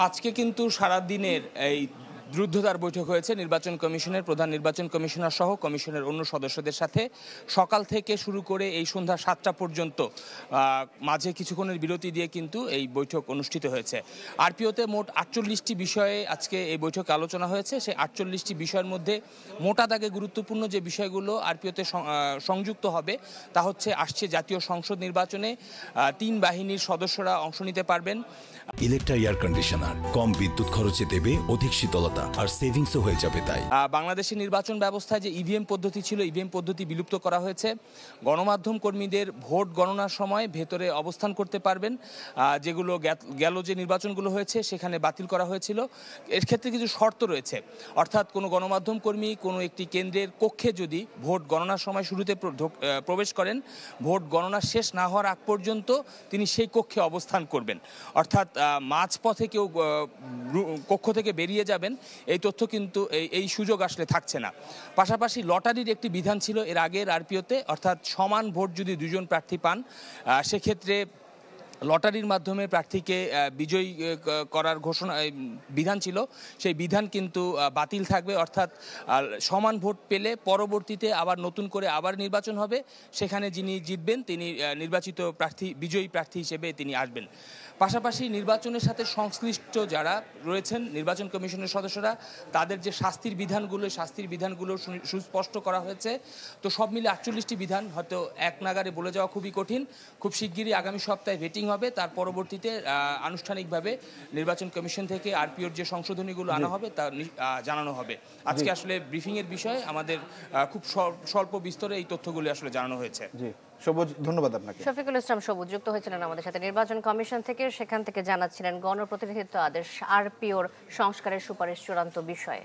আজকে কিন্তু সারা দিনের এই দ্রুততার বৈঠক হয়েছে নির্বাচন কমিশনের প্রধান নির্বাচন কমিশনার সহ কমিশনের অন্য সদস্যদের সাথে। সকাল থেকে শুরু করে এই সন্ধ্যা 7টা পর্যন্ত মাঝে কিছুক্ষণের বিরতি দিয়ে কিন্তু এই বৈঠক অনুষ্ঠিত হয়েছে। আরপিওতে মোট 48টি বিষয়ে আজকে এই বৈঠকে আলোচনা হয়েছে। সেই 48টি বিষয়ের মধ্যে মোটা দাগে গুরুত্বপূর্ণ যে বিষয়গুলো আরপিওতে সংযুক্ত হবে তা হচ্ছে আসছে জাতীয় সংসদ নির্বাচনে 3 বাহিনীর সদস্যরা অংশ নিতে পারবেন। ইলেকট্রা এয়ার কন্ডিশনার কম বিদ্যুৎ খরচে দেবে অধিক শীতলতা আর সেভিংসও হয়ে যাবে। তাই বাংলাদেশের নির্বাচন ব্যবস্থায় যে ইভিএম পদ্ধতি ছিল, ইভিএম পদ্ধতি বিলুপ্ত করা হয়েছে। গণমাধ্যম কর্মীদের ভোট গণনার সময় ভেতরে অবস্থান করতে পারবেন, যেগুলো গেল যে নির্বাচনগুলো হয়েছে সেখানে বাতিল করা হয়েছিল। এর ক্ষেত্রে কিছু শর্ত রয়েছে, অর্থাৎ কোনো গণমাধ্যম কর্মী কোনো একটি কেন্দ্রের কক্ষে যদি ভোট গণনার সময় শুরুতে প্রবেশ করেন, ভোট গণনা শেষ না হওয়ার আগ পর্যন্ত তিনি সেই কক্ষে অবস্থান করবেন। অর্থাৎ মাঝপথে কেউ কক্ষ থেকে বেরিয়ে যাবেন এই তথ্য কিন্তু এই সুযোগ আসলে থাকছে না। পাশাপাশি লটারির একটি বিধান ছিল এর আগের আরপিওতে, অর্থাৎ সমান ভোট যদি দুজন প্রার্থী পান সেক্ষেত্রে লটারির মাধ্যমে প্রার্থীকে বিজয়ী করার ঘোষণা বিধান ছিল, সেই বিধান কিন্তু বাতিল থাকবে। অর্থাৎ সমান ভোট পেলে পরবর্তীতে আবার নতুন করে আবার নির্বাচন হবে, সেখানে যিনি জিতবেন তিনি নির্বাচিত প্রার্থী বিজয়ী প্রার্থী হিসেবে তিনি আসবেন। পাশাপাশি নির্বাচনের সাথে সংশ্লিষ্ট যারা রয়েছেন নির্বাচন কমিশনের সদস্যরা, তাদের যে শাস্তির বিধানগুলো সুস্পষ্ট করা হয়েছে। তো সব মিলে 48টি বিধান, হয়তো এক নাগারে বলে যাওয়া খুবই কঠিন। খুব শিগগিরই আগামী সপ্তাহে ভেটিং হবে, তার পরবর্তীতে আনুষ্ঠানিকভাবে নির্বাচন কমিশন থেকে আরপিওর যে সংশোধনীগুলো আনা হবে তা জানানো হবে। আজকে আসলে ব্রিফিংয়ের বিষয়ে আমাদের খুব স্বল্প বিস্তরে এই তথ্যগুলো আসলে জানানো হয়েছে। সবুজ, ধন্যবাদ আপনাকে। শফিকুল ইসলাম সবুজ যুক্ত হয়েছিলেন আমাদের সাথে নির্বাচন কমিশন থেকে, সেখান থেকে জানাচ্ছিলেন গণপ্রতিনিধিত্ব আদেশ আরপিওর সংস্কারের সুপারিশ চূড়ান্ত বিষয়ে।